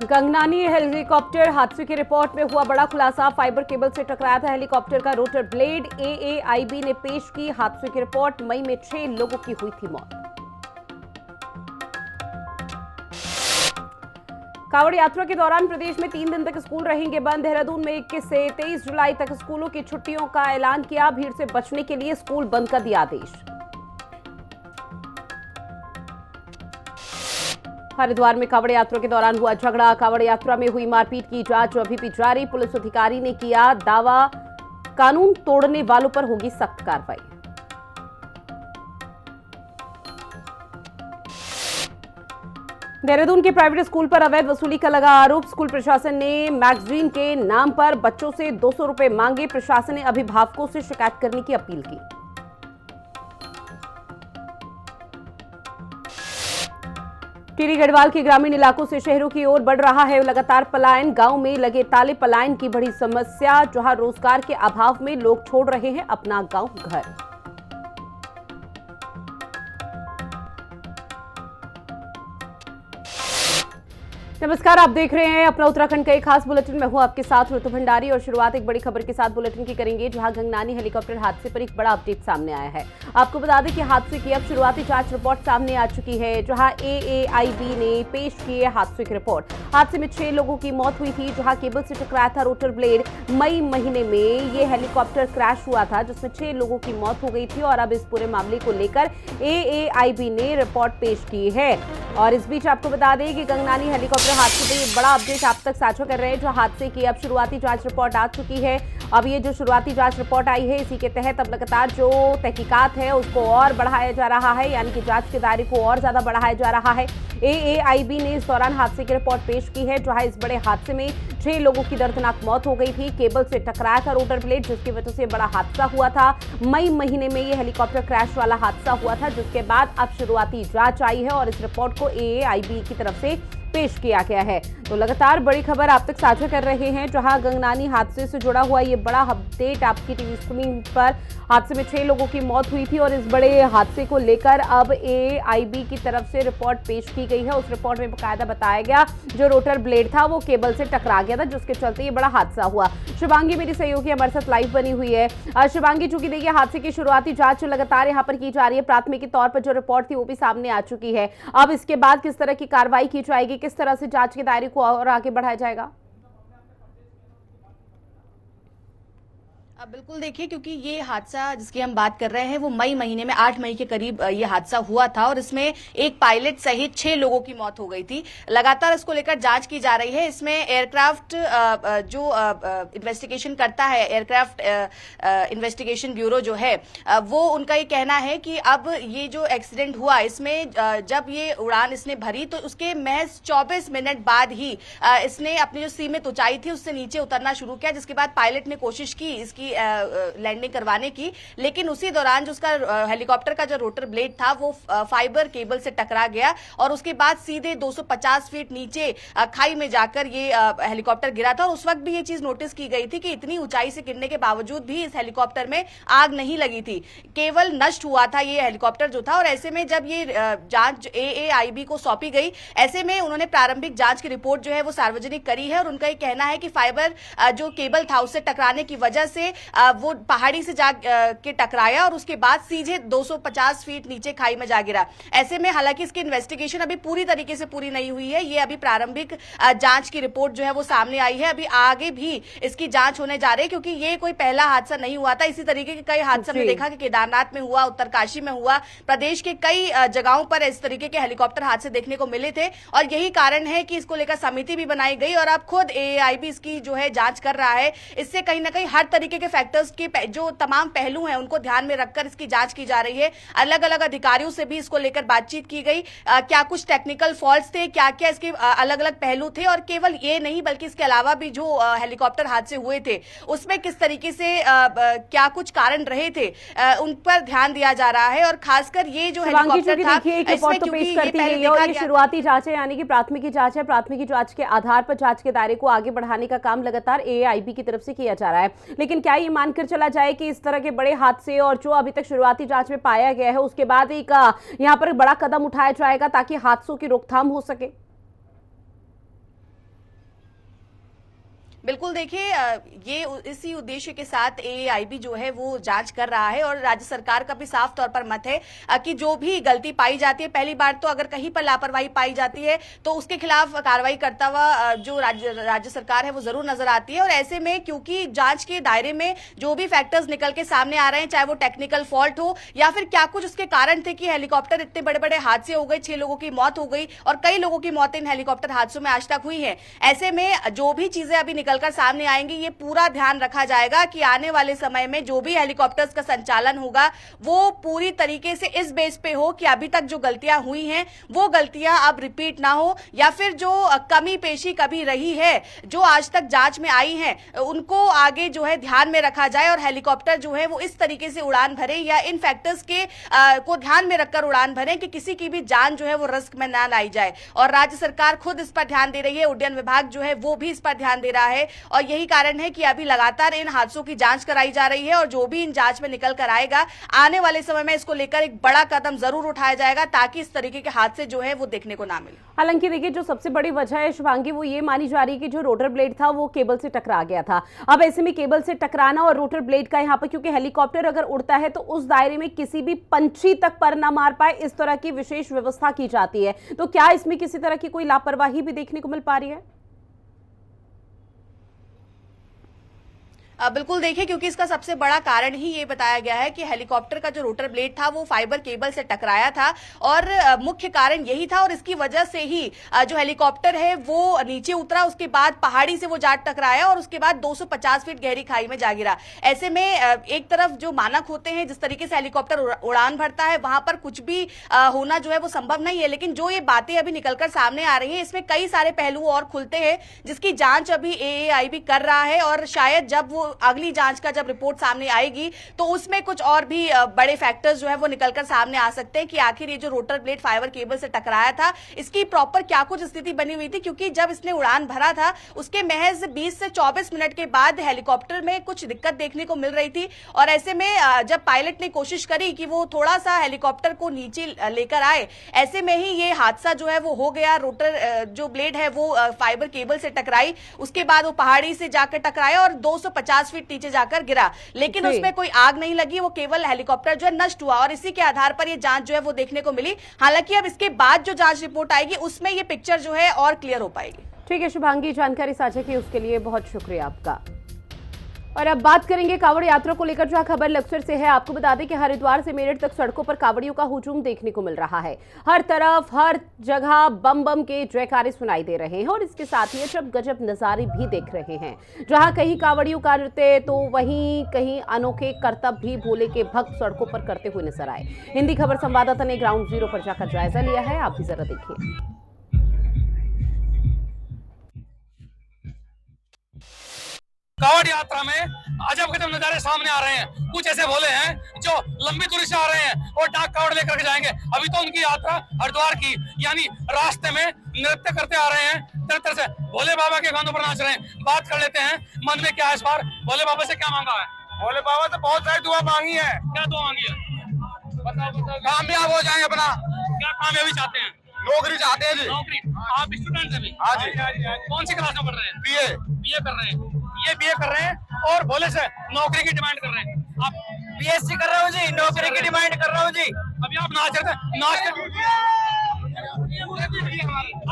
Gangnani helicopter हादसे की report में हुआ बड़ा खुलासा। फाइबर केबल से टकराया था हेलीकॉप्टर का रोटर ब्लेड। एएआईबी ने पेश की हादसे की रिपोर्ट। मई में 6 लोगों की हुई थी मौत। कांवड़ यात्रा के दौरान प्रदेश में 3 दिन तक स्कूल रहेंगे बंद। देहरादून में 21 से 23 जुलाई तक स्कूलों की छुट्टियों का ऐलान किया। भीड़ से बचने के लिए स्कूल बंद का दिया आदेश। हरिद्वार में कांवड़ यात्रा के दौरान हुआ झगड़ा। कांवड़ यात्रा में हुई मारपीट की जांच अभी भी जारी। पुलिस अधिकारी ने किया दावा, कानून तोड़ने वालों पर होगी सख्त कार्रवाई। देहरादून के प्राइवेट स्कूल पर अवैध वसूली का लगा आरोप। स्कूल प्रशासन ने मैगजीन के नाम पर बच्चों से 200 रुपए मांगे। प्रशासन ने अभिभावकों से शिकायत करने की अपील की। टिहरी गढ़वाल के ग्रामीण इलाकों से शहरों की ओर बढ़ रहा है लगातार पलायन। गांव में लगे ताले पलायन की बड़ी समस्या। जहां रोजगार के अभाव में लोग छोड़ रहे हैं अपना गांव घर। नमस्कार, आप देख रहे हैं अपना उत्तराखंड का एक खास बुलेटिन। मैं हूं आपके साथ ऋतु भंडारी और शुरुआत एक बड़ी खबर के साथ बुलेटिन की करेंगे, जहां गंगनानी हेलीकॉप्टर हादसे पर एक बड़ा अपडेट सामने आया है। आपको बता दें कि हादसे की अब शुरुआती जांच रिपोर्ट सामने आ चुकी है, जहां एएआईबी ने पेश की है हादसे की रिपोर्ट। हादसे में 6 लोगों की मौत हुई थी, जहां केबल से टकराया था रोटर ब्लेड। मई महीने में ये हेलीकॉप्टर क्रैश हुआ था, जिसमें 6 लोगों की मौत हो गई थी। और अब इस पूरे मामले को लेकर एएआईबी ने रिपोर्ट पेश की है। और इस बीच आपको बता दें कि गंगनानी हेलीकॉप्टर हादसे पर एक बड़ा अपडेट आप तक साझा कर रहे हैं। जो हादसे की अब शुरुआती जांच रिपोर्ट आ चुकी है। अब ये जो शुरुआती जांच रिपोर्ट आई है, इसी के तहत अब लगातार जो तहकीकात है उसको और बढ़ाया जा रहा है, यानी कि जांच के दायरे को और ज्यादा बढ़ाया जा रहा है। एएआईबी ने इस दौरान हादसे की रिपोर्ट पेश की है, जहां इस बड़े हादसे में 6 लोगों की दर्दनाक मौत हो गई थी। केबल से टकराया था रोटर ब्लेड, जिसकी वजह से बड़ा हादसा हुआ था। मई महीने में ये हेलीकॉप्टर क्रैश वाला हादसा हुआ था, जिसके बाद अब शुरुआती जांच आई है और इस रिपोर्ट को एएआईबी की तरफ से पेश किया गया है। तो लगातार बड़ी खबर आप तक साझा कर रहे हैं, जहां गंगनानी हादसे से जुड़ा हुआ ये बड़ा अपडेट आपकी टीवी स्क्रीन पर। हादसे में 6 लोगों की मौत हुई थी और इस बड़े हादसे को लेकर अब एआईबी की तरफ से रिपोर्ट पेश की गई है। उस रिपोर्ट में बकायदा बताया गया जो रोटर ब्लेड था वो केबल से टकरा गया था, जिसके चलते ये बड़ा हादसा हुआ। शिवांगी मेरी सहयोगी हमारे साथ लाइव बनी हुई है। शिवांगी, चूंकि देखिए हादसे की शुरुआती जांच लगातार यहाँ पर की जा रही है, प्राथमिकी तौर पर जो रिपोर्ट थी वो भी सामने आ चुकी है। अब इसके बाद किस तरह की कार्रवाई की जाएगी, किस तरह से जांच के दायरे को और आगे बढ़ाया जाएगा? बिल्कुल, देखिए, क्योंकि ये हादसा जिसकी हम बात कर रहे हैं वो मई महीने में 8 मई के करीब ये हादसा हुआ था और इसमें एक पायलट सहित 6 लोगों की मौत हो गई थी। लगातार इसको लेकर जांच की जा रही है। इसमें एयरक्राफ्ट जो इन्वेस्टिगेशन करता है, एयरक्राफ्ट इन्वेस्टिगेशन ब्यूरो जो है, वो उनका ये कहना है कि अब ये जो एक्सीडेंट हुआ इसमें जब ये उड़ान इसने भरी तो उसके महज 24 मिनट बाद ही इसने अपनी जो सीमित ऊंचाई थी उससे नीचे उतरना शुरू किया, जिसके बाद पायलट ने कोशिश की इसकी लैंडिंग करवाने की, लेकिन उसी दौरान जो उसका हेलीकॉप्टर का जो रोटर ब्लेड था वो फाइबर केबल से टकरा गया और उसके बाद सीधे 250 फीट नीचे खाई में जाकर ये हेलीकॉप्टर गिरा था। और उस वक्त भी ये चीज नोटिस की गई थी कि इतनी ऊंचाई से गिरने के बावजूद भी इस हेलीकॉप्टर में आग नहीं लगी थी, केवल नष्ट हुआ था ये हेलीकॉप्टर जो था। और ऐसे में जब ये जांच एएआईबी को सौंपी गई, ऐसे में उन्होंने प्रारंभिक जांच की रिपोर्ट जो है वो सार्वजनिक करी है और उनका ये कहना है कि फाइबर जो केबल था उससे टकराने की वजह से वो पहाड़ी से जा के टकराया और उसके बाद सीधे 250 फीट नीचे खाई में जा गिरा। ऐसे में हालांकि इसकी इन्वेस्टिगेशन अभी पूरी तरीके से पूरी नहीं हुई है, ये अभी प्रारंभिक जांच की रिपोर्ट जो है वो सामने आई है। अभी आगे भी इसकी जांच होने जा रही है, क्योंकि ये कोई पहला हादसा नहीं हुआ था। इसी तरीके के कई हादसे हमने देखा कि केदारनाथ में हुआ, उत्तरकाशी में हुआ, प्रदेश के कई जगहों पर इस तरीके के हेलीकॉप्टर हादसे देखने को मिले थे और यही कारण है कि इसको लेकर समिति भी बनाई गई और अब खुद एएआईबी इसकी जो है जांच कर रहा है। इससे कहीं ना कहीं हर तरीके के फैक्टर्स के जो तमाम पहलू हैं उनको ध्यान में रखकर इसकी जांच की जा रही है। अलग अलग अधिकारियों से भी इसको लेकर बातचीत की गई, क्या कुछ टेक्निकल फॉल्ट्स थे, क्या क्या इसके अलग अलग पहलू थे और केवल ये नहीं बल्कि इसके अलावा भी जो हेलीकॉप्टर हादसे हुए थे उसमें किस तरीके से क्या कुछ कारण रहे थे, उन पर ध्यान दिया जा रहा है। और खासकर ये जो हेलीकॉप्टर था इसमें क्योंकि ये शुरुआती जांच है, यानी कि प्राथमिकी जांच है, प्राथमिकी जांच के आधार पर जांच के दायरे को आगे बढ़ाने का काम लगातार एएआईबी की तरफ से किया जा रहा है। लेकिन क्या ये मानकर चला जाए कि इस तरह के बड़े हादसे और जो अभी तक शुरुआती जांच में पाया गया है उसके बाद एक यहां पर बड़ा कदम उठाया जाएगा ताकि हादसों की रोकथाम हो सके? बिल्कुल देखिए, ये इसी उद्देश्य के साथ एएआईबी जो है वो जांच कर रहा है और राज्य सरकार का भी साफ तौर पर मत है कि जो भी गलती पाई जाती है, पहली बार तो अगर कहीं पर लापरवाही पाई जाती है तो उसके खिलाफ कार्रवाई करता हुआ जो राज्य सरकार है वो जरूर नजर आती है। और ऐसे में क्योंकि जांच के दायरे में जो भी फैक्टर्स निकल के सामने आ रहे हैं, चाहे वो टेक्निकल फॉल्ट हो या फिर क्या कुछ उसके कारण थे कि हेलीकॉप्टर इतने बड़े बड़े हादसे हो गए, 6 लोगों की मौत हो गई और कई लोगों की मौत इन हेलीकॉप्टर हादसों में आज तक हुई है। ऐसे में जो भी चीजें अभी निकलकर सामने आएंगी, ये पूरा ध्यान रखा जाएगा कि आने वाले समय में जो भी हेलीकॉप्टर्स का संचालन होगा वो पूरी तरीके से इस बेस पे हो कि अभी तक जो गलतियां हुई हैं वो गलतियां अब रिपीट ना हो, या फिर जो कमी पेशी कभी रही है जो आज तक जांच में आई है उनको आगे जो है ध्यान में रखा जाए और हेलीकॉप्टर जो है वो इस तरीके से उड़ान भरे या इन फैक्टर्स के को ध्यान में रखकर उड़ान भरे कि किसी की भी जान जो है वो रिस्क में ना लाई जाए। और राज्य सरकार खुद इस पर ध्यान दे रही है, उड्डयन विभाग जो है वो भी इस पर ध्यान दे रहा है और यही कारण है कि अभी लगातार इन हादसों की जांच कराई जा रही है और जो भी इन जांच में निकल कर आएगा आने वाले समय में इसको लेकर एक बड़ा कदम जरूर उठाया जाएगा ताकि इस तरीके के हादसे जो है वो देखने को ना मिले। हालांकि देखिए, जो सबसे बड़ी वजह है शुभांगी वो ये मानी जा रही है कि जो रोटर ब्लेड था वो केबल से टकरा गया था। अब ऐसे में केबल से टकराना और रोटर ब्लेड का यहाँ पर, क्योंकि हेलीकॉप्टर अगर उड़ता है तो उस दायरे में किसी भी पंछी तक पर ना मार पाए, इस तरह की विशेष व्यवस्था की जाती है। तो क्या इसमें किसी तरह की कोई लापरवाही भी देखने को मिल पा रही है? बिल्कुल देखिए, क्योंकि इसका सबसे बड़ा कारण ही ये बताया गया है कि हेलीकॉप्टर का जो रोटर ब्लेड था वो फाइबर केबल से टकराया था और मुख्य कारण यही था और इसकी वजह से ही जो हेलीकॉप्टर है वो नीचे उतरा, उसके बाद पहाड़ी से वो जा टकराया और उसके बाद 250 फीट गहरी खाई में जा गिरा। ऐसे में एक तरफ जो मानक होते हैं, जिस तरीके से हेलीकॉप्टर उड़ान भरता है वहां पर कुछ भी होना जो है वो संभव नहीं है, लेकिन जो ये बातें अभी निकलकर सामने आ रही है इसमें कई सारे पहलू और खुलते हैं जिसकी जांच अभी एएआईबी कर रहा है और शायद जब वो अगली जांच का जब रिपोर्ट सामने आएगी तो उसमें कुछ और भी बड़े फैक्टर्स जो है वो निकलकर सामने आ सकते हैं कि आखिर ये जो रोटर ब्लेड फाइबर केबल से टकराया था इसकी प्रॉपर क्या कुछ स्थिति बनी हुई थी, क्योंकि जब इसने उड़ान भरा था उसके महज 20 से 24 मिनट के बाद हेलीकॉप्टर में कुछ दिक्कत देखने को मिल रही थी और ऐसे में जब पायलट ने कोशिश करी कि वो थोड़ा सा हेलीकॉप्टर को नीचे लेकर आए, ऐसे में ही ये हादसा जो है वो हो गया। रोटर जो ब्लेड है वो फाइबर केबल से टकराई, उसके बाद वो पहाड़ी से जाकर टकराया और 250 फीट नीचे जाकर गिरा, लेकिन उसमें कोई आग नहीं लगी, वो केवल हेलीकॉप्टर जो है नष्ट हुआ और इसी के आधार पर ये जांच जो है वो देखने को मिली। हालांकि अब इसके बाद जो जांच रिपोर्ट आएगी उसमें ये पिक्चर जो है और क्लियर हो पाएगी। ठीक है शुभांगी, जानकारी साझा की उसके लिए बहुत शुक्रिया आपका। और अब बात करेंगे कांवड़ यात्रा को लेकर, जहां खबर लक्सर से है। आपको बता दें कि हरिद्वार से मेरठ तक सड़कों पर कांवड़ियों का हुजूम देखने को मिल रहा है। हर तरफ हर जगह बम बम के जयकारे सुनाई दे रहे हैं और इसके साथ ही अजब गजब नजारे भी देख रहे हैं। जहां कहीं कांवड़ियों का नृत्य तो वहीं कहीं अनोखे करतब भी भोले के भक्त सड़कों पर करते हुए नजर आए। हिंदी खबर संवाददाता ने ग्राउंड जीरो पर जाकर जायजा लिया है, आप भी जरा देखिए। कांवड़ यात्रा में अजब गजब नजारे सामने आ रहे हैं। कुछ ऐसे भोले हैं जो लंबी दूरी से आ रहे हैं और डाक कांवड़ लेकर के जाएंगे। अभी तो उनकी यात्रा हरिद्वार की, यानी रास्ते में नृत्य करते आ रहे हैं, तरह तरह से भोले बाबा के गानों पर नाच रहे हैं। बात कर लेते हैं मन में क्या है इस बार, भोले बाबा से क्या मांगा है? भोले बाबा से बहुत सारी दुआ मांगी है। क्या दुआ मांगी है? बताओ। कामयाब हो जाएंगे अपना। क्या कामयाबी चाहते हैं? नौकरी चाहते हैं जी। नौकरी। आप स्टूडेंट हैं? हाँ जी। कौन सी क्लास में पढ़ रहे हैं? बीए कर रहे हैं। ये बीए कर रहे हैं और भोले से नौकरी की डिमांड कर रहे हैं। आप बीएससी कर रहा हूँ जी, नौकरी की डिमांड कर रहा हूँ जी। अभी आप नाच रहे थे, नाच कर आप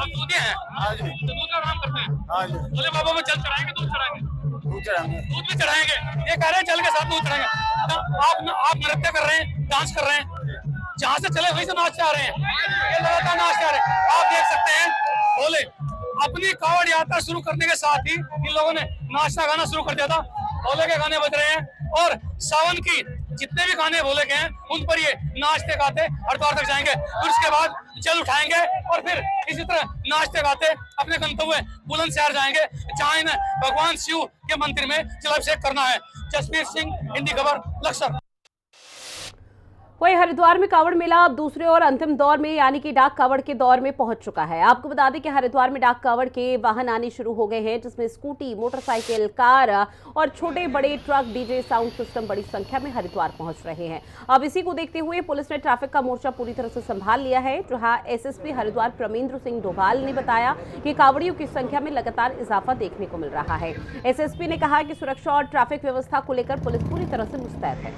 दूधिया हैं? हाँ जी। तो दूध का काम करते हैं? हाँ जी। भोले बाबा में जल चढ़ाएंगे, दूध चढ़ाएंगे? दूध चढ़ाएंगे। दूध भी चढ़ाएंगे। ये कह रहे हैं जल के साथ दूध चढ़ाएंगे। आप नृत्य कर रहे हैं, डांस कर रहे हैं, जहाँ से चले वहीं से नाचते आ रहे हैं। ये लगातार नाचते आ रहे हैं। आप देख सकते हैं भोले अपनी कांवड़ यात्रा शुरू करने के साथ ही इन लोगों ने नाचना गाना शुरू कर दिया था। भोले के गाने बज रहे हैं और सावन की जितने भी गाने भोले के हैं उन पर ये नाचते गाते हरिद्वार तक जाएंगे, फिर उसके बाद जल उठाएंगे और फिर इसी तरह नाचते गाते अपने गंतव्य बुलंदशहर जाएंगे, जहाँ इन्हें भगवान शिव के मंदिर में जलाभिषेक करना है। जसवीर सिंह, हिंदी खबर, लक्सर। वही हरिद्वार में कांवड़ मेला अब दूसरे और अंतिम दौर में यानी कि डाक कांवड़ के दौर में पहुंच चुका है। आपको बता दें कि हरिद्वार में डाक कांवड़ के वाहन आने शुरू हो गए हैं, जिसमें स्कूटी, मोटरसाइकिल, कार और छोटे बड़े ट्रक, डीजे, साउंड सिस्टम बड़ी संख्या में हरिद्वार पहुंच रहे हैं। अब इसी को देखते हुए पुलिस ने ट्रैफिक का मोर्चा पूरी तरह से संभाल लिया है। जहां एसएसपी हरिद्वार प्रमेंद्र सिंह डोभाल ने बताया कि कांवड़ियों की संख्या में लगातार इजाफा देखने को मिल रहा है। एसएसपी ने कहा कि सुरक्षा और ट्रैफिक व्यवस्था को लेकर पुलिस पूरी तरह से मुस्तैद है।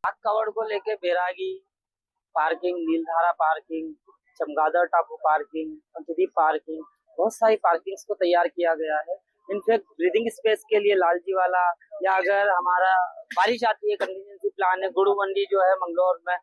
डाक कावड़ को लेके बैरागी पार्किंग, नीलधारा पार्किंग, चमगादड़ टापू पार्किंग, पंचदीप पार्किंग, बहुत सारी पार्किंग्स को तैयार किया गया है। इनफैक्ट ब्रीदिंग स्पेस के लिए लालजी वाला, या अगर हमारा बारिश आती है, कंटिजेंसी प्लान है, गुरु मंडी जो है मंगलौर में,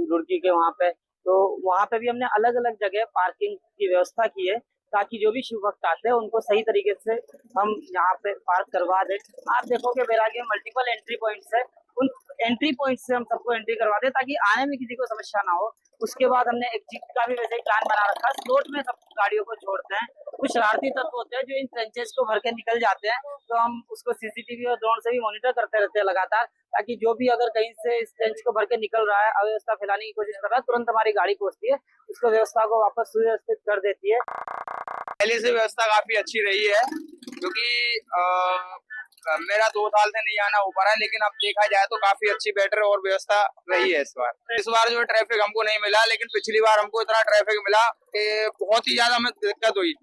रुड़की के वहाँ पे, तो वहाँ पे भी हमने अलग अलग जगह पार्किंग की व्यवस्था की है, ताकि जो भी शिव भक्त आते हैं उनको सही तरीके से हम यहाँ पे पार्क करवा दें। आप देखोगे बैरागी में मल्टीपल एंट्री पॉइंट्स है, उन एंट्री पॉइंट से हम सबको एंट्री करवा दें ताकि आने में किसी को समस्या ना हो। उसके बाद हमने एग्जिट का भी वैसे ही प्लान बना रखा है। स्लॉट में सब गाड़ियों को छोड़ते हैं। कुछ शरारती तत्व होते हैं जो इन ट्रेंचेस को भर के निकल जाते हैं, तो हम उसको सीसीटीवी और ड्रोन से भी मॉनिटर करते रहते हैं लगातार, ताकि जो भी अगर कहीं से इस ट्रेंच को भर के निकल रहा है, अव्यवस्था फैलाने की कोशिश कर रहा है, तुरंत हमारी गाड़ी पहुंचती है, उसको व्यवस्था को वापस सुव्यवस्थित कर देती है। पहले से व्यवस्था काफी अच्छी रही है, क्योंकि मेरा 2 साल से नहीं आना हो पा रहा है, लेकिन अब देखा जाए तो काफी अच्छी बेटर और व्यवस्था रही है इस बार जो ट्रैफिक हमको नहीं मिला, लेकिन पिछली बार हमको इतना ट्रैफिक मिला कि बहुत ही ज्यादा हमें दिक्कत हुई।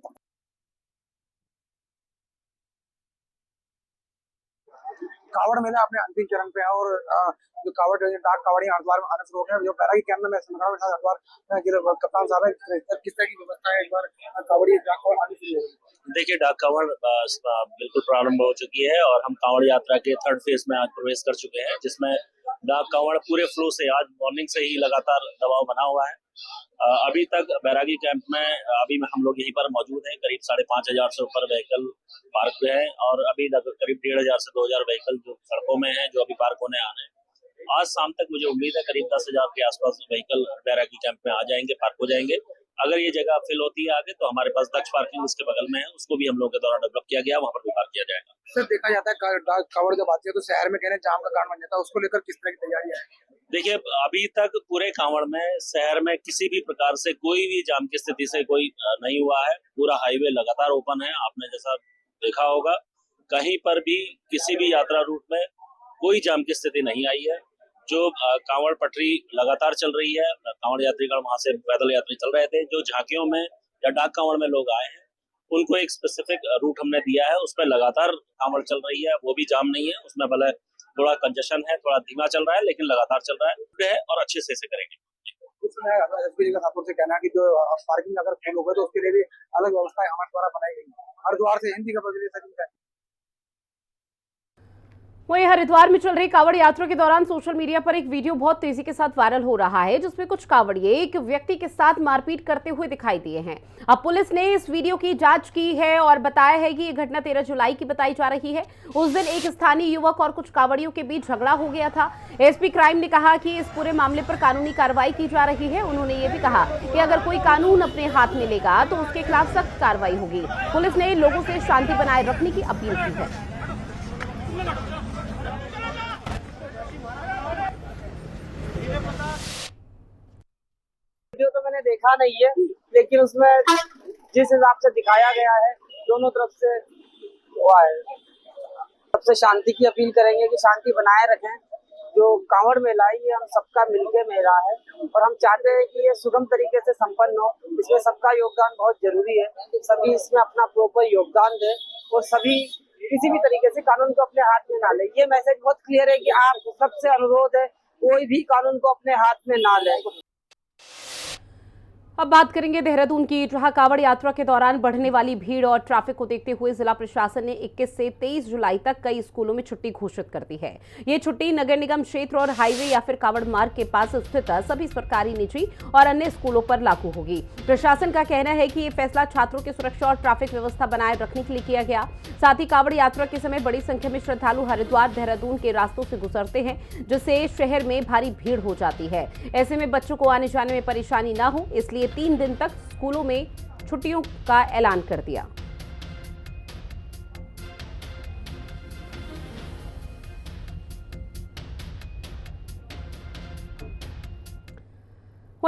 कावड़ मेला अपने अंतिम चरण पे है और जो कावड़ डाक कावड़ियां हरिद्वार में आने शुरू हो गए हैं। जो बैरागी कैंप में हरिद्वार कप्तान साहब है, किस तरह की व्यवस्था है इस बार कावड़ी डाक कावड़ आने शुरू हो गई? देखिए, डाक कांवड़ बिल्कुल प्रारंभ हो चुकी है और हम कांवड़ यात्रा के 3rd फेज में आज प्रवेश कर चुके हैं, जिसमें डाक कांवड़ पूरे फ्लो से आज मॉर्निंग से ही लगातार दबाव बना हुआ है। अभी तक बैरागी कैंप में अभी हम लोग यहीं पर मौजूद हैं। करीब 5,500 से ऊपर व्हीकल पार्क पे है और अभी करीब 1,500 से 2,000 व्हीकल जो सड़कों में है, जो अभी पार्क होने आने हैं। आज शाम तक मुझे उम्मीद है करीब 10,000 के आसपास व्हीकल बैरागी कैंप में आ जाएंगे, पार्क हो जाएंगे। अगर ये जगह फिल होती है आगे, तो हमारे पास दक्ष पार्किंग उसके बगल में है, उसको भी हम लोग के द्वारा डेवलप किया गया, वहाँ पर भी पार्क किया जाएगा। सर, देखा जाता है डाक कावड़ जब आती है तो शहर में कहने जाम का कारण बन जाता है, उसको लेकर किस तरह की तैयारी है? देखिए, अभी तक पूरे कांवड़ में शहर में किसी भी प्रकार से कोई भी जाम की स्थिति से कोई नहीं हुआ है। पूरा हाईवे लगातार ओपन है। आपने जैसा देखा होगा, कहीं पर भी किसी भी यात्रा रूट में कोई जाम की स्थिति नहीं आई है। जो कांवड़ पटरी लगातार चल रही है, कांवड़ यात्रीगण वहां से पैदल यात्री चल रहे थे। जो झांकियों में या डाक कांवड़ में लोग आए हैं, उनको एक स्पेसिफिक रूट हमने दिया है, उसमें लगातार कांवड़ चल रही है, वो भी जाम नहीं है। उसमें भले थोड़ा कंजेशन है, थोड़ा धीमा चल रहा है, लेकिन लगातार चल रहा है और अच्छे से करेंगे। से कहना है कि जो पार्किंग अगर फुल हो गए तो उसके लिए भी अलग व्यवस्था हमारे द्वारा बनाई गई है। हरिद्वार से हिंदी का बदले वहीं हरिद्वार में चल रही कांवड़ यात्रा के दौरान सोशल मीडिया पर एक वीडियो बहुत तेजी के साथ वायरल हो रहा है, जिसमें कुछ कांवड़िए एक व्यक्ति के साथ मारपीट करते हुए दिखाई दिए हैं। अब पुलिस ने इस वीडियो की जांच की है और बताया है कि ये घटना 13 जुलाई की बताई जा रही है। उस दिन एक स्थानीय युवक और कुछ कांवड़ियों के बीच झगड़ा हो गया था। एसपी क्राइम ने कहा कि इस पूरे मामले पर कानूनी कार्रवाई की जा रही है। उन्होंने ये भी कहा कि अगर कोई कानून अपने हाथ में लेगा तो उसके खिलाफ सख्त कार्रवाई होगी। पुलिस ने लोगों से शांति बनाए रखने की अपील की है। वीडियो तो मैंने देखा नहीं है, लेकिन उसमें जिस हिसाब से दिखाया गया है, दोनों तरफ से हुआ है। सबसे शांति की अपील करेंगे कि शांति बनाए रखें। जो कांवड़ मेला है, ये हम सबका मिलके मेला है और हम चाहते हैं कि ये सुगम तरीके से संपन्न हो। इसमें सबका योगदान बहुत जरूरी है। सभी इसमें अपना प्रॉपर योगदान दें और सभी किसी भी तरीके से कानून को अपने हाथ में ना ले। ये मैसेज बहुत क्लियर है कि आप सबसे अनुरोध है, कोई भी कानून को अपने हाथ में ना ले। अब बात करेंगे देहरादून की, जहां कांवड़ यात्रा के दौरान बढ़ने वाली भीड़ और ट्रैफिक को देखते हुए जिला प्रशासन ने 21 से 23 जुलाई तक कई स्कूलों में छुट्टी घोषित कर दी है। ये छुट्टी नगर निगम क्षेत्र और हाईवे या फिर कांवड़ मार्ग के पास स्थित सभी सरकारी, निजी और अन्य स्कूलों पर लागू होगी। प्रशासन का कहना है कि ये फैसला छात्रों की सुरक्षा और ट्रैफिक व्यवस्था बनाए रखने के लिए किया गया। साथ ही कांवड़ यात्रा के समय बड़ी संख्या में श्रद्धालु हरिद्वार, देहरादून के रास्तों से गुजरते हैं, जिससे शहर में भारी भीड़ हो जाती है। ऐसे में बच्चों को आने जाने में परेशानी न हो, इसलिए 3 दिन तक स्कूलों में छुट्टियों का ऐलान कर दिया।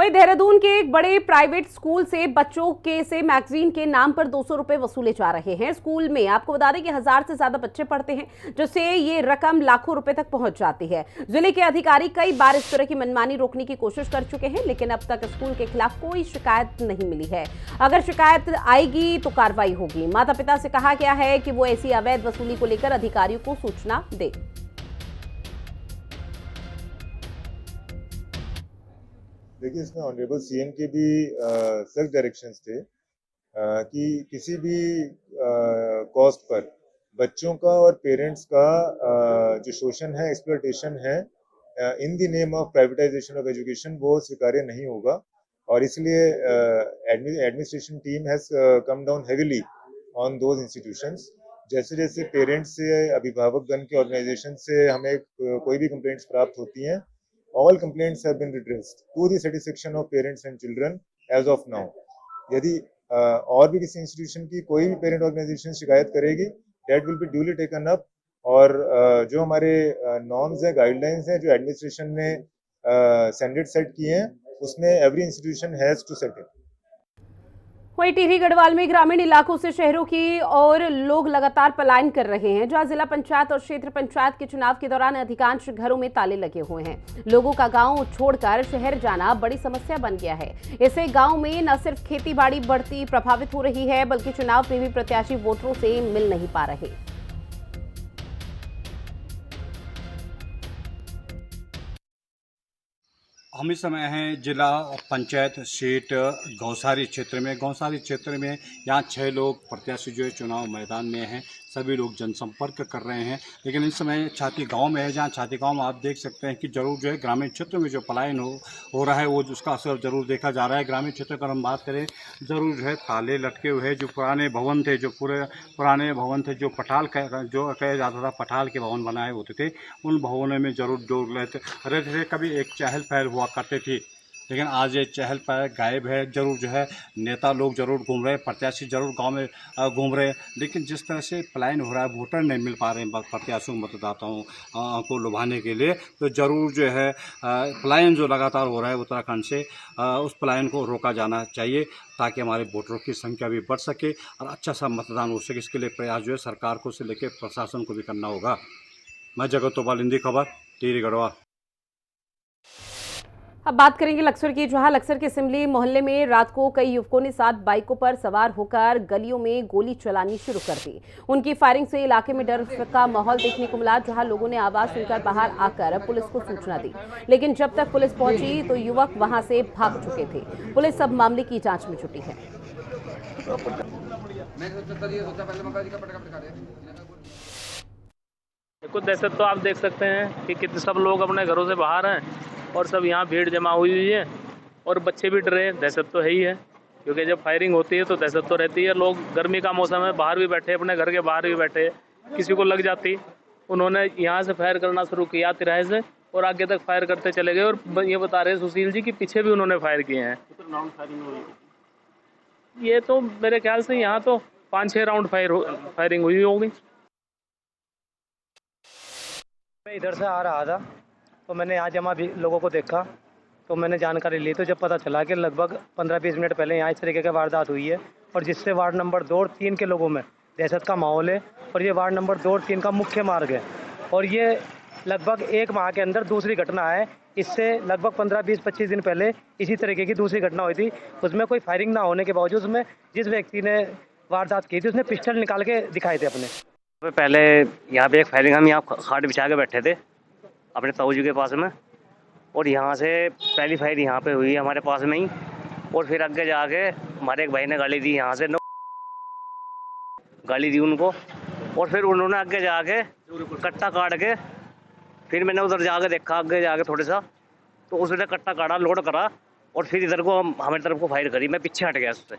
वहीं देहरादून के एक बड़े प्राइवेट स्कूल से बच्चों के से मैगजीन के नाम पर 200 रुपए वसूले जा रहे हैं। स्कूल में आपको बता दें कि 1000 से ज्यादा बच्चे पढ़ते हैं, जिससे ये रकम लाखों रुपए तक पहुंच जाती है। जिले के अधिकारी कई बार इस तरह की मनमानी रोकने की कोशिश कर चुके हैं, लेकिन अब तक स्कूल के खिलाफ कोई शिकायत नहीं मिली है। अगर शिकायत आएगी तो कार्रवाई होगी। माता पिता से कहा गया है कि वो ऐसी अवैध वसूली को लेकर अधिकारियों को सूचना दे। देखिए, इसमें ऑनरेबल सीएम के भी सख्त डायरेक्शंस थे कि किसी भी कॉस्ट पर बच्चों का और पेरेंट्स का जो शोषण है, एक्सप्लॉयटेशन है in the name of privatisation of education, वो स्वीकार्य नहीं होगा। और इसलिए administration team has come down heavily on those institutions. जैसे जैसे पेरेंट्स से, अभिभावकगण के ऑर्गेनाइजेशन से हमें कोई भी कंप्लेंट्स प्राप्त होती हैं, all complaints have been redressed to the satisfaction of parents and children as of now. यदि और भी किसी इंस्टीट्यूशन की कोई भी पेरेंट ऑर्गेनाइजेशन शिकायत करेगी, that will be duly taken up। और जो हमारे नॉर्म्स हैं, गाइडलाइंस हैं, जो एडमिनिस्ट्रेशन ने स्टैंडर्ड सेट किए हैं, उसमें every institution has to set it. वहीं टिहरी गढ़वाल में ग्रामीण इलाकों से शहरों की ओर लोग लगातार पलायन कर रहे हैं, जहां जिला पंचायत और क्षेत्र पंचायत के चुनाव के दौरान अधिकांश घरों में ताले लगे हुए हैं। लोगों का गांव छोड़कर शहर जाना बड़ी समस्या बन गया है। इससे गांव में न सिर्फ खेती बाड़ी बढ़ती प्रभावित हो रही है, बल्कि चुनाव में भी प्रत्याशी वोटरों से मिल नहीं पा रहे। हम इस समय हैं जिला पंचायत सीट गौसारी क्षेत्र में। गौसारी क्षेत्र में यहाँ 6 लोग प्रत्याशी जो है चुनाव मैदान में हैं। सभी लोग जनसंपर्क कर रहे हैं, लेकिन इस समय छाती गांव में है, जहाँ छाती गांव में आप देख सकते हैं कि जरूर जो है ग्रामीण क्षेत्र में जो पलायन हो रहा है, वो उसका असर जरूर देखा जा रहा है। ग्रामीण क्षेत्र पर हम बात करें, जरूर जो है ताले लटके हुए हैं। जो पुराने भवन थे, जो पठाल कहा जाता था, पठाल के भवन बनाए होते थे, उन भवनों में जरूर डोर रहते थे। कभी एक चहल पहल हुआ करते थे, लेकिन आज ये चहल पहल गायब है। जरूर जो है नेता लोग जरूर घूम रहे हैं, प्रत्याशी जरूर गांव में घूम रहे हैं, लेकिन जिस तरह से पलायन हो रहा है, वोटर नहीं मिल पा रहे हैं प्रत्याशियों मतदाताओं को लुभाने के लिए, तो जरूर जो है पलायन जो लगातार हो रहा है उत्तराखंड से, उस पलायन को रोका जाना चाहिए, ताकि हमारे वोटरों की संख्या भी बढ़ सके और अच्छा सा मतदान हो सके। इसके लिए प्रयास जो है सरकार को से लेकर प्रशासन को भी करना होगा। मैं जगत तोपाल, हिंदी खबर, टिहरी गढ़वाल। अब बात करेंगे लक्सर की, जहां लक्सर के सिमली मोहल्ले में रात को कई युवकों ने 7 बाइकों पर सवार होकर गलियों में गोली चलानी शुरू कर दी। उनकी फायरिंग से इलाके में डर का माहौल देखने को मिला, जहां लोगों ने आवाज सुनकर बाहर आकर पुलिस को सूचना दी, लेकिन जब तक पुलिस पहुंची तो युवक वहां से भाग चुके थे। पुलिस अब मामले की जांच में जुटी है। कुछ दहशत तो आप देख सकते हैं कि कितने सब लोग अपने घरों से बाहर हैं और सब यहाँ भीड़ जमा हुई है, और बच्चे भी डरे हैं। दहशत तो है ही है, क्योंकि जब फायरिंग होती है तो दहशत तो रहती है। लोग गर्मी का मौसम है, बाहर भी बैठे, अपने घर के बाहर भी बैठे, किसी को लग जाती। उन्होंने यहाँ से फायर करना शुरू किया तिराहे से, और आगे तक फायर करते चले गए। और ये बता रहे सुशील जी कि पीछे भी उन्होंने फायर किए हैं। ये तो मेरे ख्याल से यहाँ तो 5-6 राउंड फायरिंग हुई होगी। मैं इधर से आ रहा था तो मैंने यहाँ जमा भी लोगों को देखा, तो मैंने जानकारी ली, तो जब पता चला कि लगभग 15-20 मिनट पहले यहाँ इस तरीके की वारदात हुई है, और जिससे वार्ड नंबर 2 और 3 के लोगों में दहशत का माहौल है। और ये वार्ड नंबर 2 और 3 का मुख्य मार्ग है, और ये लगभग 1 माह के अंदर दूसरी घटना है। इससे लगभग 15-20-25 दिन पहले इसी तरीके की दूसरी घटना हुई थी। उसमें कोई फायरिंग ना होने के बावजूद उसमें जिस व्यक्ति ने वारदात की थी, उसने पिस्टल निकाल के दिखाए थे अपने। पहले यहाँ पे एक फायरिंग, हम यहाँ खाट बिछा के बैठे थे अपने ताऊ जी के पास में, और यहाँ से पहली फायर यहाँ पे हुई हमारे पास में ही। और फिर आगे जाके हमारे एक भाई ने गाली दी, यहाँ से गाली दी उनको, और फिर उन्होंने आगे जाके कट्टा काट के, फिर मैंने उधर जाके देखा आगे जाके थोड़ा सा, तो उसने कट्टा काटा, लोड करा, और फिर इधर को हमारी तरफ को फायर करी। मैं पीछे हट गया उससे।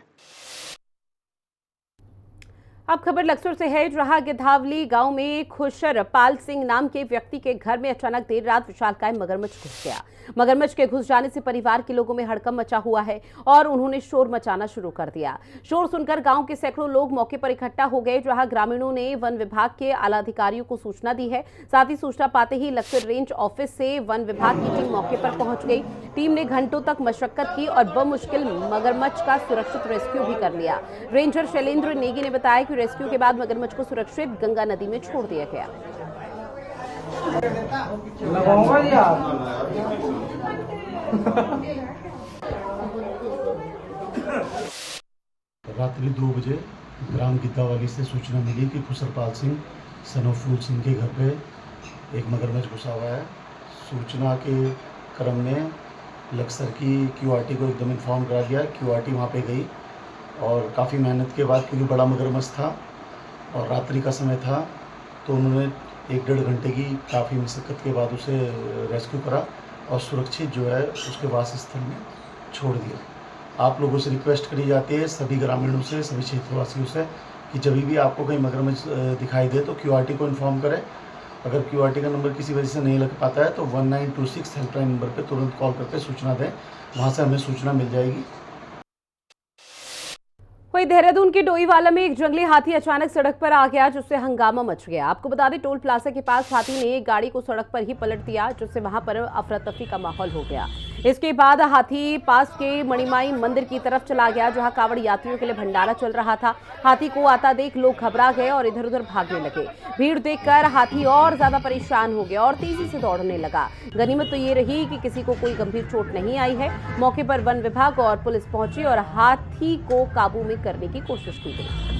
अब खबर लक्सर से है, जहां गिधावली गांव में खुशर पाल सिंह नाम के व्यक्ति के घर में अचानक देर रात विशालकाय मगरमच्छ घुस गया। मगरमच्छ के घुस जाने से परिवार के लोगों में हड़कंप मचा हुआ है और उन्होंने शोर मचाना शुरू कर दिया। शोर सुनकर गांव के सैकड़ों लोग मौके पर इकट्ठा हो गए, जहां ग्रामीणों ने वन विभाग के आला अधिकारियों को सूचना दी है। साथ ही सूचना पाते ही लक्सर रेंज ऑफिस से वन विभाग की टीम मौके पर पहुंच गई। टीम ने घंटों तक मशक्कत की और बमुश्किल मगरमच्छ का सुरक्षित रेस्क्यू भी कर लिया। रेंजर शैलेंद्र नेगी ने बताया कि रेस्क्यू के बाद मगरमच्छ को सुरक्षित गंगा नदी में छोड़ दिया गया। रात्रि 2 बजे ग्राम गिद्दावाली से सूचना मिली कि खुसरपाल सिंह सन ऑफ फूल सिंह के घर पे एक मगरमच्छ घुसा हुआ है। सूचना के क्रम में लक्सर की QRT को एकदम इन्फॉर्म करा गया। QRT वहाँ पे गई और काफ़ी मेहनत के बाद, क्योंकि बड़ा मगरमच्छ था और रात्रि का समय था, तो उन्होंने 1-1.5 घंटे की काफ़ी मशक्क़त के बाद उसे रेस्क्यू करा और सुरक्षित जो है उसके वास स्थल में छोड़ दिया। आप लोगों से रिक्वेस्ट करी जाती है, सभी ग्रामीणों से, सभी क्षेत्रवासियों से, कि जब भी आपको कहीं मगरमच्छ दिखाई दे तो QRT को इन्फॉर्म करें। अगर QRT का नंबर किसी वजह से नहीं लग पाता है तो 1926 हेल्पलाइन नंबर पर तुरंत कॉल करके सूचना दें, वहाँ से हमें सूचना मिल जाएगी। वहीं देहरादून के डोईवाला में एक जंगली हाथी अचानक सड़क पर आ गया, जिससे हंगामा मच गया। आपको बता दें, टोल प्लाजा के पास हाथी ने एक गाड़ी को सड़क पर ही पलट दिया, जिससे वहां पर अफरा तफरी का माहौल हो गया। इसके बाद हाथी पास के मणिमाई मंदिर की तरफ चला गया, जहां कांवड़ यात्रियों के लिए भंडारा चल रहा था। हाथी को आता देख लोग घबरा गए और इधर उधर भागने लगे। भीड़ देखकर हाथी और ज्यादा परेशान हो गया और तेजी से दौड़ने लगा। गनीमत तो ये रही कि किसी को कोई गंभीर चोट नहीं आई है। मौके पर वन विभाग और पुलिस पहुंची और हाथी को काबू में करने की कोशिश की गई।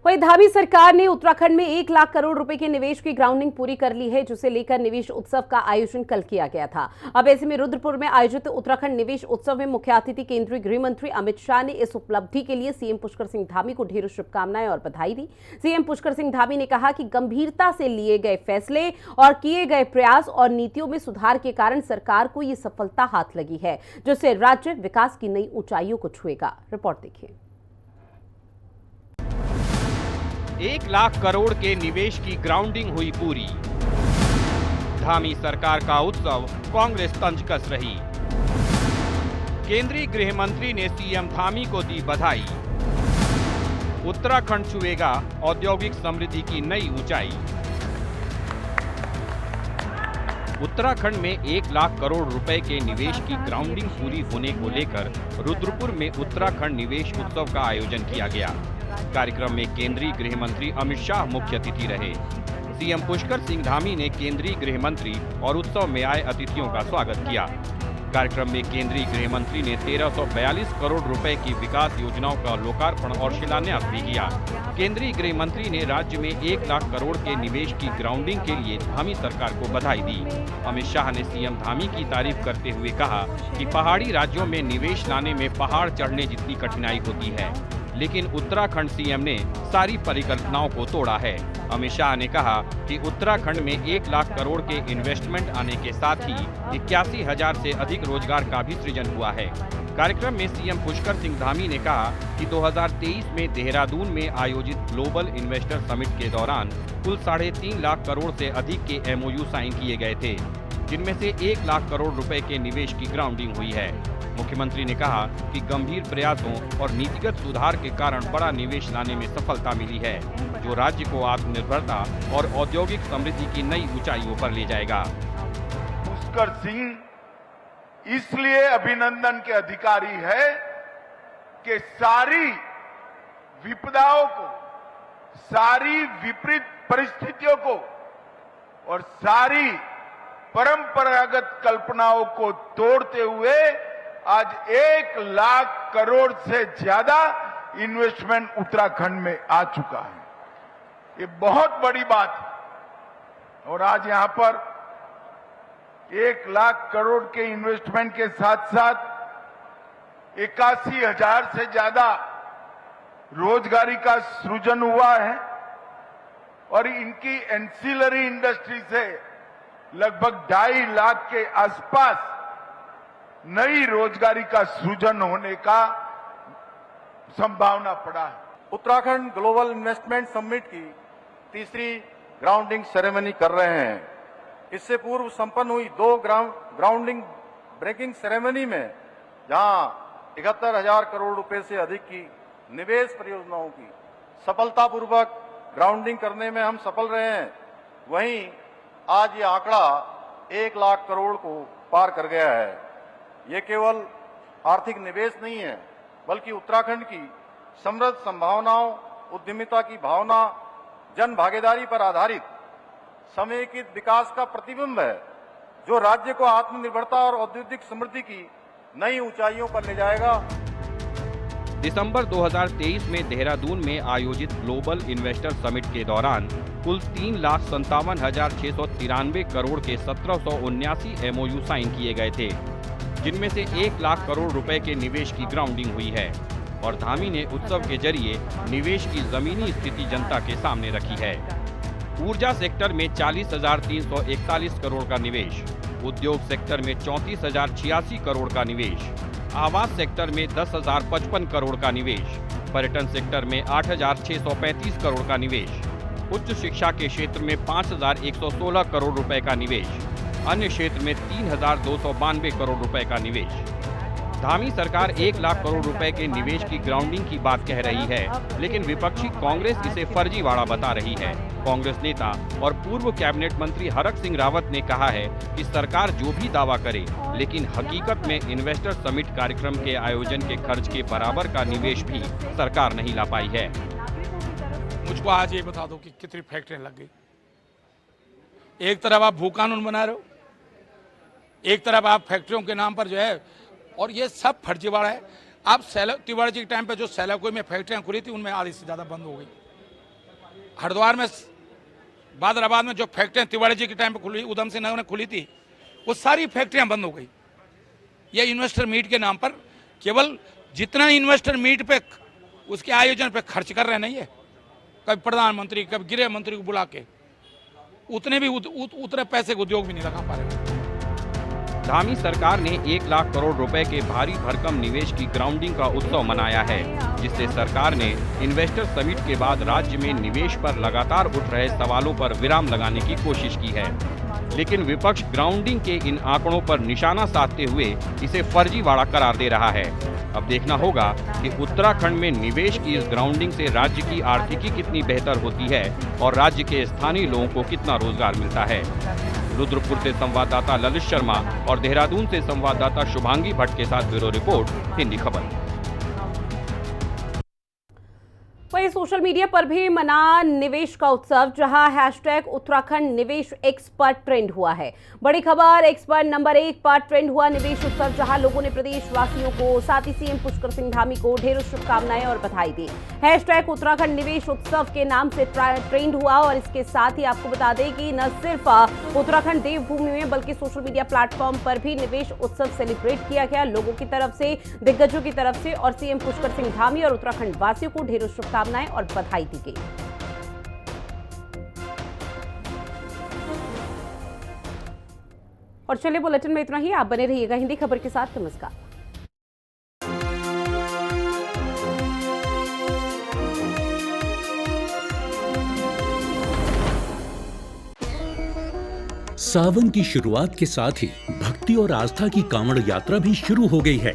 वहीं धामी सरकार ने उत्तराखंड में 1 लाख करोड़ रुपए के निवेश की ग्राउंडिंग पूरी कर ली है, जिसे लेकर निवेश उत्सव का आयोजन कल किया गया था। अब ऐसे में रुद्रपुर में आयोजित उत्तराखंड निवेश उत्सव में मुख्य अतिथि केंद्रीय गृह मंत्री अमित शाह ने इस उपलब्धि के लिए सीएम पुष्कर सिंह धामी को ढेरों शुभकामनाएं और बधाई दी। सीएम पुष्कर सिंह धामी ने कहा कि गंभीरता से लिए गए फैसले और किए गए प्रयास और नीतियों में सुधार के कारण सरकार को ये सफलता हाथ लगी है, जिससे राज्य विकास की नई ऊंचाइयों को छुएगा। रिपोर्ट देखिए। 1 लाख करोड़ के निवेश की ग्राउंडिंग हुई पूरी। धामी सरकार का उत्सव कांग्रेस तंज कस रही। केंद्रीय गृह मंत्री ने सीएम धामी को दी बधाई। उत्तराखंड छुएगा औद्योगिक समृद्धि की नई ऊंचाई। उत्तराखंड में 1 लाख करोड़ रुपए के निवेश की ग्राउंडिंग पूरी होने को लेकर रुद्रपुर में उत्तराखंड निवेश उत्सव का आयोजन किया गया। कार्यक्रम में केंद्रीय गृह मंत्री अमित शाह मुख्य अतिथि रहे। सीएम पुष्कर सिंह धामी ने केंद्रीय गृह मंत्री और उत्सव में आए अतिथियों का स्वागत किया। कार्यक्रम में केंद्रीय गृह मंत्री ने 1342 करोड़ रुपए की विकास योजनाओं का लोकार्पण और शिलान्यास भी किया। केंद्रीय गृह मंत्री ने राज्य में 1 लाख करोड़ के निवेश की ग्राउंडिंग के लिए धामी सरकार को बधाई दी। अमित शाह ने सीएम धामी की तारीफ करते हुए कहा कि पहाड़ी राज्यों में निवेश लाने में पहाड़ चढ़ने जितनी कठिनाई होती है, लेकिन उत्तराखंड सीएम ने सारी परिकल्पनाओं को तोड़ा है। अमित शाह ने कहा कि उत्तराखंड में 1 लाख करोड़ के इन्वेस्टमेंट आने के साथ ही 81,000 से अधिक रोजगार का भी सृजन हुआ है। कार्यक्रम में सीएम पुष्कर सिंह धामी ने कहा कि 2023 में देहरादून में आयोजित ग्लोबल इन्वेस्टर समिट के दौरान कुल 3.5 लाख करोड़ से अधिक के MOU साइन किए गए थे, जिनमें से 1 लाख करोड़ रुपए के निवेश की ग्राउंडिंग हुई है। मुख्यमंत्री ने कहा कि गंभीर प्रयासों और नीतिगत सुधार के कारण बड़ा निवेश लाने में सफलता मिली है, जो राज्य को आत्मनिर्भरता और औद्योगिक समृद्धि की नई ऊंचाइयों पर ले जाएगा। पुष्कर सिंह इसलिए अभिनंदन के अधिकारी है कि सारी विपदाओं को, सारी विपरीत परिस्थितियों को और सारी परंपरागत कल्पनाओं को तोड़ते हुए आज 1 लाख करोड़ से ज्यादा इन्वेस्टमेंट उत्तराखंड में आ चुका है। ये बहुत बड़ी बात है और आज यहां पर 1 लाख करोड़ के इन्वेस्टमेंट के साथ साथ 81,000 से ज्यादा रोजगारी का सृजन हुआ है और इनकी एंसिलरी इंडस्ट्री से लगभग 2.5 लाख के आसपास नई रोजगारी का सृजन होने का संभावना पड़ा है। उत्तराखंड ग्लोबल इन्वेस्टमेंट समिट की तीसरी ग्राउंडिंग सेरेमनी कर रहे हैं। इससे पूर्व संपन्न हुई 2 ग्राउंडिंग ब्रेकिंग सेरेमनी में जहां 71,000 करोड़ रुपए से अधिक की निवेश परियोजनाओं की सफलतापूर्वक ग्राउंडिंग करने में हम सफल रहे हैं, वहीं आज ये आंकड़ा 1 लाख करोड़ को पार कर गया है। ये केवल आर्थिक निवेश नहीं है, बल्कि उत्तराखंड की समृद्ध संभावनाओं, उद्यमिता की भावना, जन भागीदारी पर आधारित समेकित विकास का प्रतिबिंब है, जो राज्य को आत्मनिर्भरता और औद्योगिक समृद्धि की नई ऊंचाइयों पर ले जाएगा। दिसंबर 2023 में देहरादून में आयोजित ग्लोबल इन्वेस्टर समिट के दौरान कुल 3,57,693 करोड़ के 1779 MOU साइन किए गए थे, जिनमें से 1 लाख करोड़ रुपए के निवेश की ग्राउंडिंग हुई है। और धामी ने उत्सव के जरिए निवेश की जमीनी स्थिति जनता के सामने रखी है। ऊर्जा सेक्टर में 40,341 करोड़ का निवेश, उद्योग सेक्टर में 34,086 करोड़ का निवेश, आवास सेक्टर में 10,055 करोड़ का निवेश, पर्यटन सेक्टर में 8,635 करोड़ का निवेश, उच्च शिक्षा के क्षेत्र में 5,116 करोड़ रुपए का निवेश, अन्य क्षेत्र में 3,292 करोड़ रुपए का निवेश। धामी सरकार 1 लाख करोड़ रुपए के निवेश की ग्राउंडिंग की बात कह रही है, लेकिन विपक्षी कांग्रेस इसे फर्जीवाड़ा बता रही है। कांग्रेस नेता और पूर्व कैबिनेट मंत्री हरक सिंह रावत ने कहा है कि सरकार जो भी दावा करे, लेकिन हकीकत में इन्वेस्टर समिट कार्यक्रम के आयोजन के खर्च के बराबर का निवेश भी सरकार नहीं ला पाई है। मुझको आज ये बता दो कि कितनी फैक्ट्रियां लग गई। एक तरफ आप भू कानून बना रहे हो, एक तरफ आप फैक्ट्रियों के नाम पर जो है, और ये सब फर्जीवाड़ा है। आप तिवारी जी के टाइम पे जो सैलाकोई में फैक्ट्रियां खुली थी, उनमें आधी से ज्यादा बंद हो गई। हरिद्वार में, बादराबाद में जो फैक्ट्रियां तिवारी जी के टाइम पे खुली, उधम सिंह नगर में खुली थी, वो सारी फैक्ट्रियां बंद हो गई। ये इन्वेस्टर मीट के नाम पर केवल जितना इन्वेस्टर मीट पे उसके आयोजन पे खर्च कर रहे नहीं है, कभी प्रधानमंत्री कभी गृह मंत्री को बुला के, उतने पैसे को उद्योग भी नहीं लगा पा रहे। धामी सरकार ने 1 लाख करोड़ रुपए के भारी भरकम निवेश की ग्राउंडिंग का उत्सव मनाया है, जिससे सरकार ने इन्वेस्टर समिट के बाद राज्य में निवेश पर लगातार उठ रहे सवालों पर विराम लगाने की कोशिश की है। लेकिन विपक्ष ग्राउंडिंग के इन आंकड़ों पर निशाना साधते हुए इसे फर्जीवाड़ा करार दे रहा है। अब देखना होगा कि उत्तराखंड में निवेश की इस ग्राउंडिंग से राज्य की आर्थिकी कितनी बेहतर होती है और राज्य के स्थानीय लोगों को कितना रोजगार मिलता है। रुद्रपुर से संवाददाता ललित शर्मा और देहरादून से संवाददाता शुभांगी भट्ट के साथ ब्यूरो रिपोर्ट, हिंदी खबर। वहीं सोशल मीडिया पर भी मना निवेश का उत्सव, जहां हैशटैग उत्तराखंड निवेश एक्स पर ट्रेंड हुआ है। बड़ी खबर एक्स पर नंबर 1 पर ट्रेंड हुआ निवेश उत्सव, जहां लोगों ने प्रदेशवासियों को, साथ ही सीएम पुष्कर सिंह धामी को ढेरों शुभकामनाएं और बधाई दी। हैशटैग उत्तराखंड निवेश उत्सव के नाम से ट्रेंड हुआ और इसके साथ ही आपको बता दें कि न सिर्फ उत्तराखंड देवभूमि में बल्कि सोशल मीडिया प्लेटफॉर्म पर भी निवेश उत्सव सेलिब्रेट किया गया, लोगों की तरफ से, दिग्गजों की तरफ से, और सीएम पुष्कर सिंह धामी और उत्तराखंड वासियों को ढेरों शुभकामनाएं और बधाई दी गई। और चलिए बुलेटिन में इतना ही। आप बने रहिएगा हिंदी खबर के साथ। नमस्कार। सावन की शुरुआत के साथ ही भक्ति और आस्था की कांवड़ यात्रा भी शुरू हो गई है।